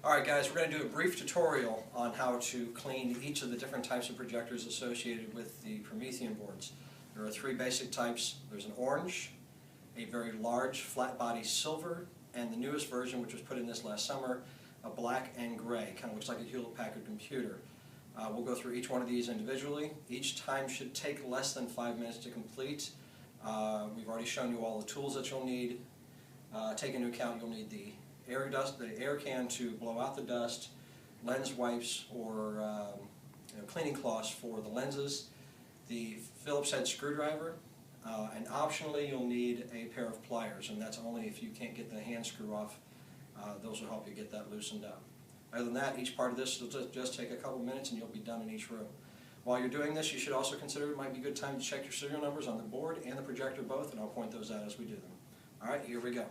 Alright guys, we're going to do a brief tutorial on how to clean each of the different types of projectors associated with the Promethean boards. There are three basic types. There's an orange, a very large flat body silver, and the newest version, which was put in this last summer, a black and gray. Kind of looks like a Hewlett-Packard computer. We'll go through each one of these individually. Each time should take less than 5 minutes to complete. We've already shown you all the tools that you'll need. Take into account you'll need the air can to blow out the dust, lens wipes or cleaning cloths for the lenses, the Phillips head screwdriver, and optionally you'll need a pair of pliers, and that's only if you can't get the hand screw off. Those will help you get that loosened up. Other than that, each part of this will just take a couple minutes and you'll be done in each room. While you're doing this, you should also consider it might be a good time to check your serial numbers on the board and the projector both, and I'll point those out as we do them. Alright, here we go.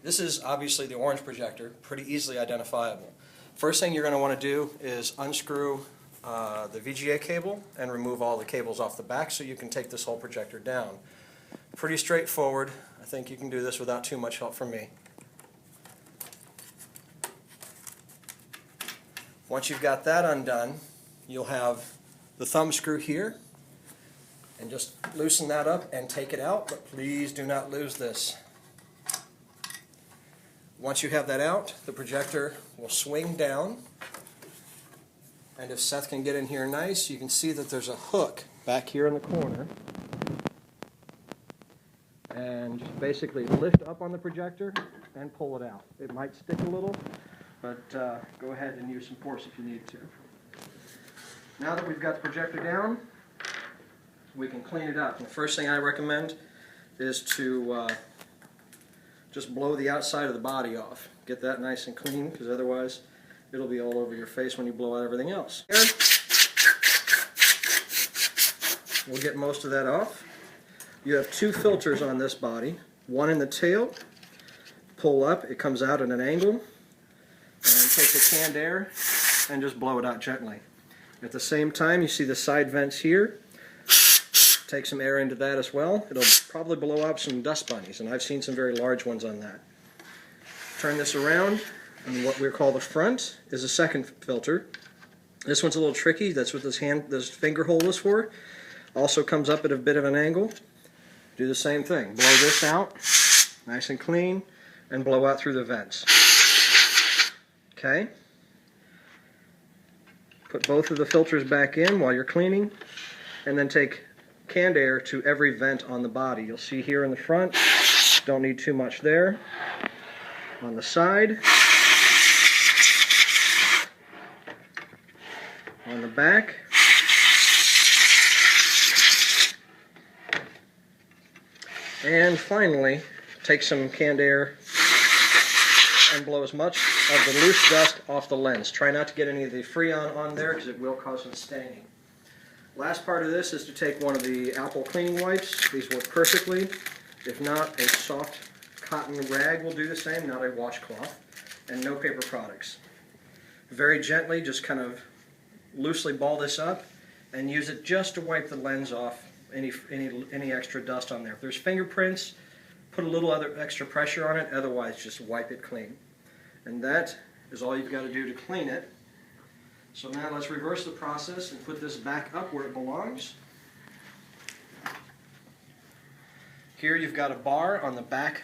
This is obviously the orange projector, pretty easily identifiable. First thing you're going to want to do is unscrew the VGA cable and remove all the cables off the back so you can take this whole projector down. Pretty straightforward. I think you can do this without too much help from me. Once you've got that undone, you'll have the thumb screw here, and just loosen that up and take it out, but please do not lose this. Once you have that out, the projector will swing down, and if Seth can get in here nice, you can see that there's a hook back here in the corner, and just basically lift up on the projector and pull it out. It might stick a little, but go ahead and use some force if you need to. Now that we've got the projector down, we can clean it up. And the first thing I recommend is to just blow the outside of the body off. Get that nice and clean, because otherwise it'll be all over your face when you blow out everything else. We'll get most of that off. You have two filters on this body. One in the tail. Pull up, it comes out at an angle. And take the canned air and just blow it out gently. At the same time, you see the side vents here. Take some air into that as well. It'll probably blow up some dust bunnies, and I've seen some very large ones on that. Turn this around, and what we call the front is a second filter. This one's a little tricky. That's what this finger hole is for. Also comes up at a bit of an angle. Do the same thing. Blow this out, nice and clean, and blow out through the vents. Okay? Put both of the filters back in while you're cleaning, and then take canned air to every vent on the body. You'll see here in the front, don't need too much there. On the side, on the back, and finally, take some canned air and blow as much of the loose dust off the lens. Try not to get any of the Freon on there because it will cause some staining. Last part of this is to take one of the Apple cleaning wipes. These work perfectly. If not, a soft cotton rag will do the same, not a washcloth, and no paper products. Very gently, just kind of loosely ball this up and use it just to wipe the lens off any extra dust on there. If there's fingerprints, put a little other extra pressure on it, otherwise just wipe it clean. And that is all you've got to do to clean it. So now let's reverse the process and put this back up where it belongs. Here you've got a bar on the back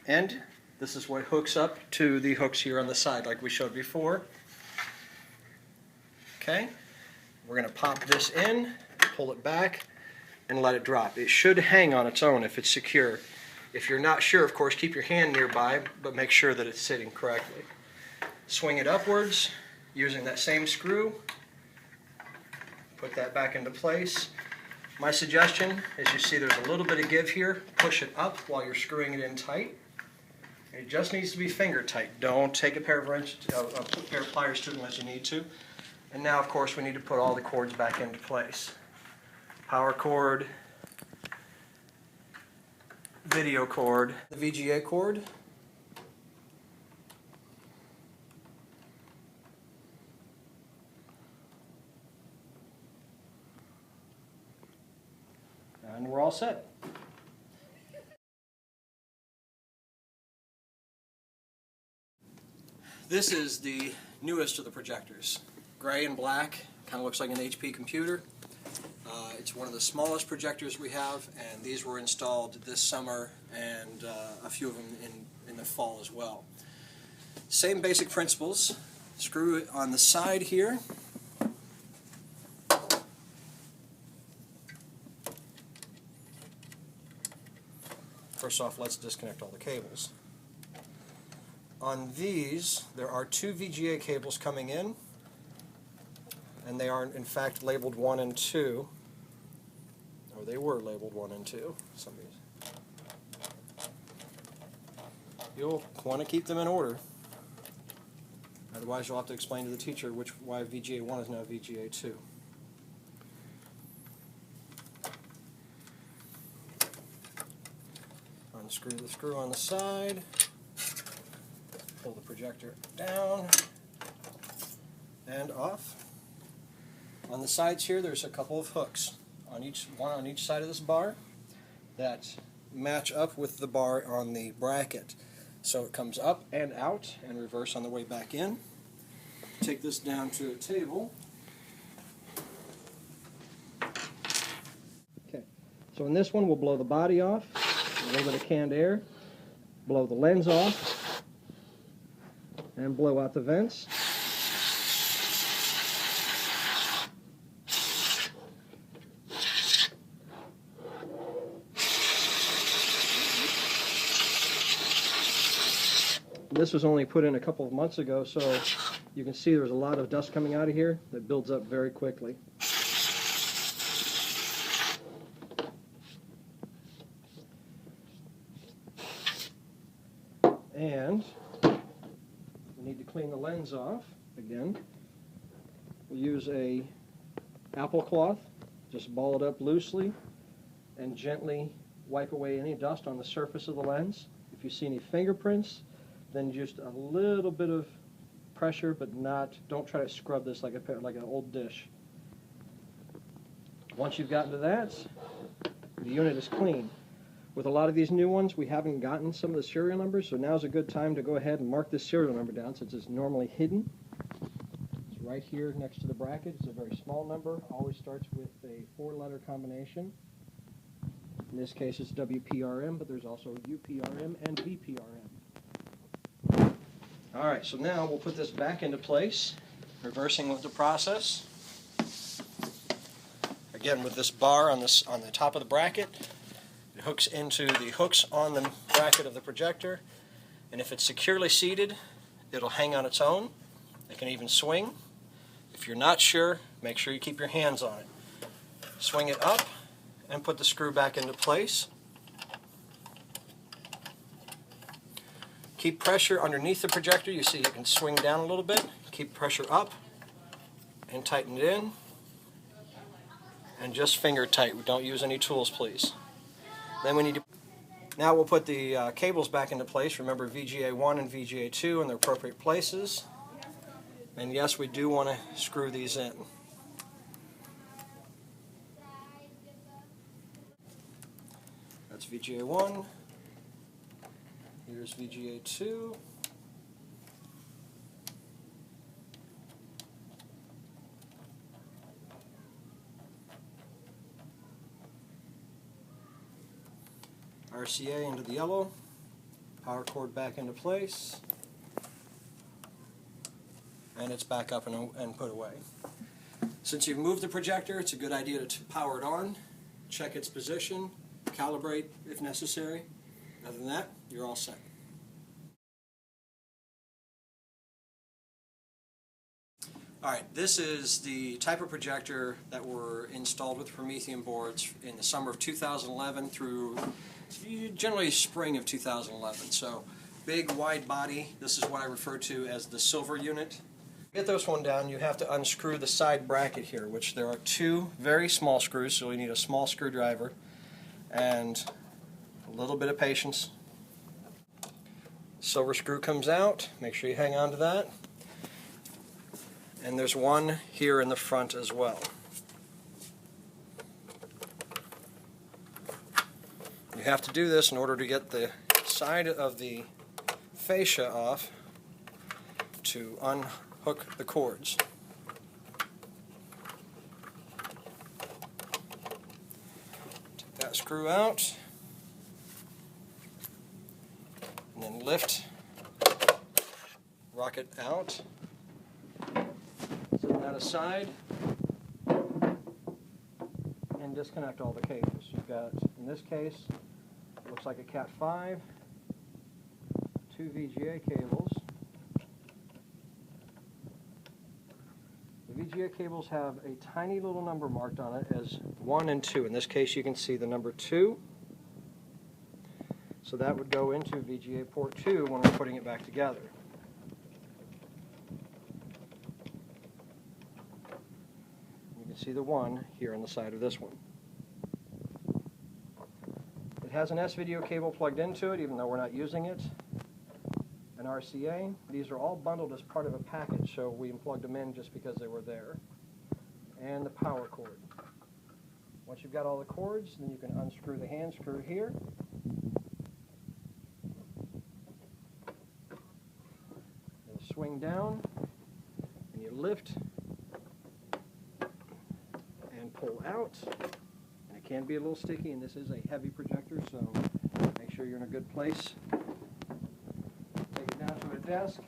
end. This is what hooks up to the hooks here on the side like we showed before. Okay, we're going to pop this in, pull it back, and let it drop. It should hang on its own if it's secure. If you're not sure, of course, keep your hand nearby, but make sure that it's sitting correctly. Swing it upwards using that same screw. Put that back into place. My suggestion is, you see there's a little bit of give here. Push it up while you're screwing it in tight. It just needs to be finger tight. Don't take a pair of pliers to it unless you need to. And now, of course, we need to put all the cords back into place. Power cord, video cord, the VGA cord, and we're all set. This is the newest of the projectors. Gray and black, kind of looks like an HP computer. It's one of the smallest projectors we have, and these were installed this summer and a few of them in the fall as well. Same basic principles. Screw it on the side here. First off, let's disconnect all the cables. On these, there are two VGA cables coming in, and they are in fact labeled 1 and 2. Or they were labeled 1 and 2. You'll want to keep them in order. Otherwise, you'll have to explain to the teacher why VGA 1 is now VGA 2. Unscrew the screw on the side. Pull the projector down and off. On the sides here, there's a couple of hooks one on each side of this bar that match up with the bar on the bracket. So it comes up and out and reverse on the way back in. Take this down to a table. Okay, so in this one we'll blow the body off, a little bit of canned air, blow the lens off, and blow out the vents. This was only put in a couple of months ago, so you can see there's a lot of dust coming out of here that builds up very quickly. And we need to clean the lens off again. We'll use a apple cloth, just ball it up loosely and gently wipe away any dust on the surface of the lens. If you see any fingerprints, then just a little bit of pressure, but don't try to scrub this like an old dish. Once you've gotten to that, the unit is clean. With a lot of these new ones, we haven't gotten some of the serial numbers, so now's a good time to go ahead and mark this serial number down since it's normally hidden. It's right here next to the bracket. It's a very small number. Always starts with a 4-letter combination. In this case, it's WPRM, but there's also UPRM and VPRM. Alright, so now we'll put this back into place, reversing with the process. Again, with this bar on the top of the bracket, it hooks into the hooks on the bracket of the projector, and if it's securely seated, it'll hang on its own. It can even swing. If you're not sure, make sure you keep your hands on it. Swing it up and put the screw back into place. Keep pressure underneath the projector. You see you can swing down a little bit. Keep pressure up and tighten it in. And just finger tight. Don't use any tools, please. Then we need to. Now we'll put the cables back into place. Remember VGA 1 and VGA 2 in their appropriate places. And yes, we do want to screw these in. That's VGA 1. Here's VGA 2. RCA into the yellow. Power cord back into place. And it's back up and put away. Since you've moved the projector, it's a good idea to power it on, check its position, calibrate if necessary. Other than that, you're all set. Alright, this is the type of projector that were installed with Promethean boards in the summer of 2011 through generally spring of 2011. So, big, wide body. This is what I refer to as the silver unit. To get this one down, you have to unscrew the side bracket here, which there are 2 very small screws, so you need a small screwdriver and a little bit of patience. Silver screw comes out. Make sure you hang on to that. And there's one here in the front as well. You have to do this in order to get the side of the fascia off to unhook the cords. Take that screw out, and then lift, rock it out, set that aside, and disconnect all the cables. You've got, in this case, looks like a Cat 5, 2 VGA cables. The VGA cables have a tiny little number marked on it as 1 and 2. In this case, you can see the number 2. So that would go into VGA port 2 when we're putting it back together. You can see the 1 here on the side of this one. It has an S-video cable plugged into it, even though we're not using it. An RCA. These are all bundled as part of a package, so we plugged them in just because they were there. And the power cord. Once you've got all the cords, then you can unscrew the hand screw here. It'll swing down, and you lift and pull out. And it can be a little sticky, and this is a heavy projector, so make sure you're in a good place. Down to a desk.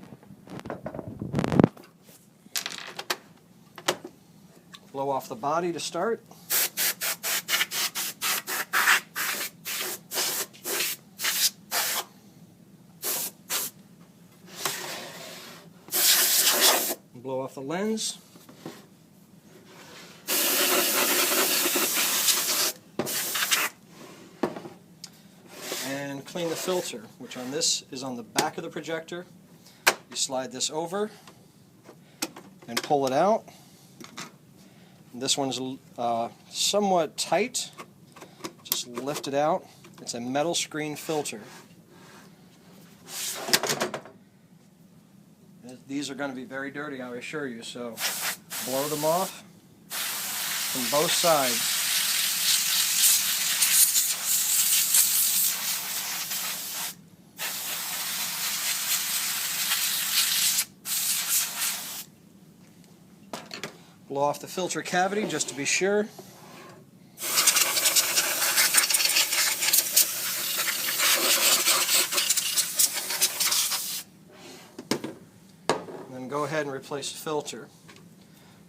Blow off the body to start. Blow off the lens. And clean the filter, which on this is on the back of the projector. You slide this over and pull it out. And this one's somewhat tight. Just lift it out. It's a metal screen filter. These are going to be very dirty, I assure you, so blow them off from both sides. Blow off the filter cavity just to be sure. And then go ahead and replace the filter.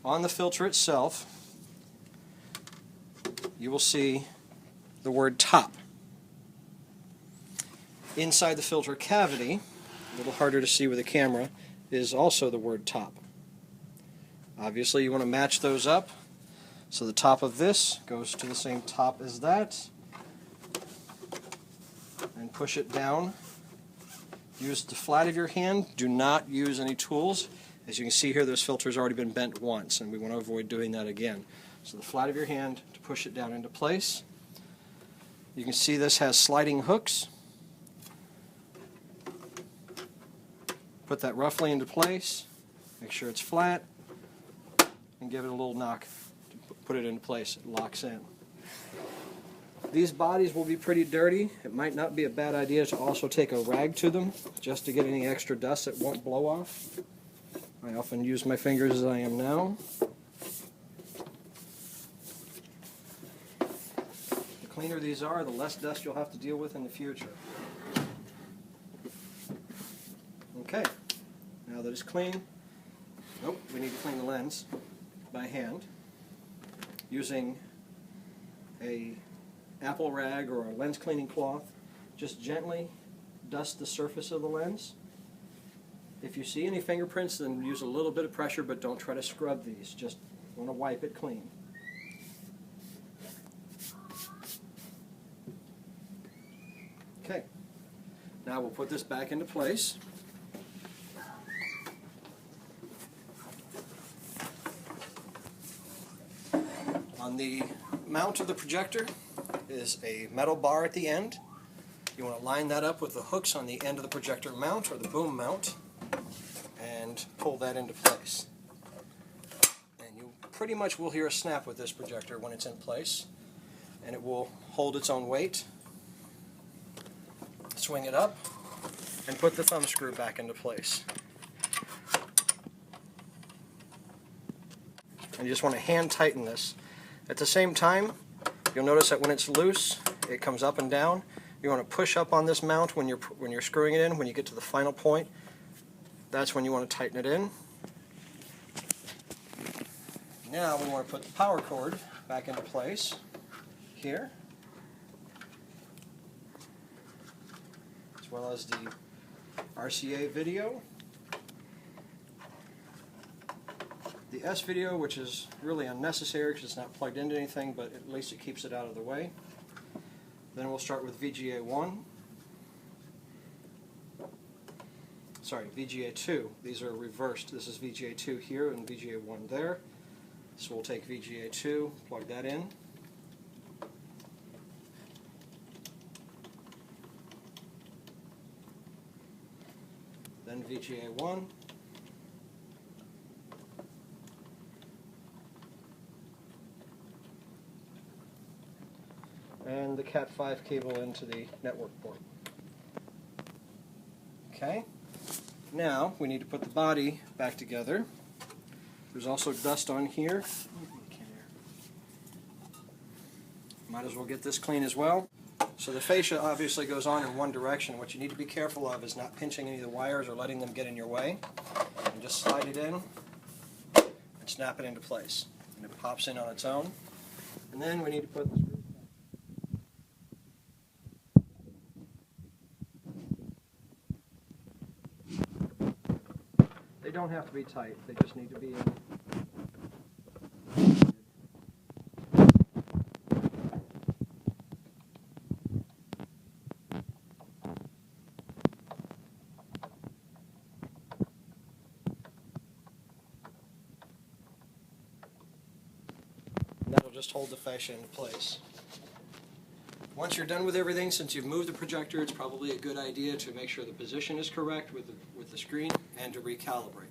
On the filter itself, you will see the word top. Inside the filter cavity, a little harder to see with the camera, is also the word top. Obviously you want to match those up, so the top of this goes to the same top as that, and push it down. Use the flat of your hand, do not use any tools. As you can see here, this filter's already been bent once, and we want to avoid doing that again. So the flat of your hand to push it down into place. You can see this has sliding hooks. Put that roughly into place, make sure it's flat, and give it a little knock to put it into place. It locks in. These bodies will be pretty dirty. It might not be a bad idea to also take a rag to them just to get any extra dust that won't blow off. I often use my fingers as I am now. The cleaner these are, the less dust you'll have to deal with in the future. Okay, now that it's clean, we need to clean the lens by hand using a apple rag or a lens cleaning cloth. Just gently dust the surface of the lens. If you see any fingerprints, then use a little bit of pressure, but don't try to scrub these. Just want to wipe it clean. Okay, now we'll put this back into place. On the mount of the projector is a metal bar at the end. You want to line that up with the hooks on the end of the projector mount or the boom mount and pull that into place. And you pretty much will hear a snap with this projector when it's in place, and it will hold its own weight. Swing it up and put the thumb screw back into place. and you just want to hand tighten this. At the same time, you'll notice that when it's loose, it comes up and down. You want to push up on this mount when you're screwing it in. When you get to the final point, that's when you want to tighten it in. Now we want to put the power cord back into place here, as well as the RCA video. The S video, which is really unnecessary because it's not plugged into anything, but at least it keeps it out of the way. Then we'll start with VGA 1. Sorry, VGA 2. These are reversed. This is VGA 2 here and VGA 1 there. So we'll take VGA 2, plug that in. Then VGA 1. And the Cat 5 cable into the network port. Okay, now we need to put the body back together. There's also dust on here. Might as well get this clean as well. So the fascia obviously goes on in one direction. What you need to be careful of is not pinching any of the wires or letting them get in your way. And just slide it in and snap it into place. And it pops in on its own. And then we need to put the screws. They don't have to be tight, they just need to be in. And that'll just hold the fascia into place. Once you're done with everything, since you've moved the projector, it's probably a good idea to make sure the position is correct with the screen and to recalibrate.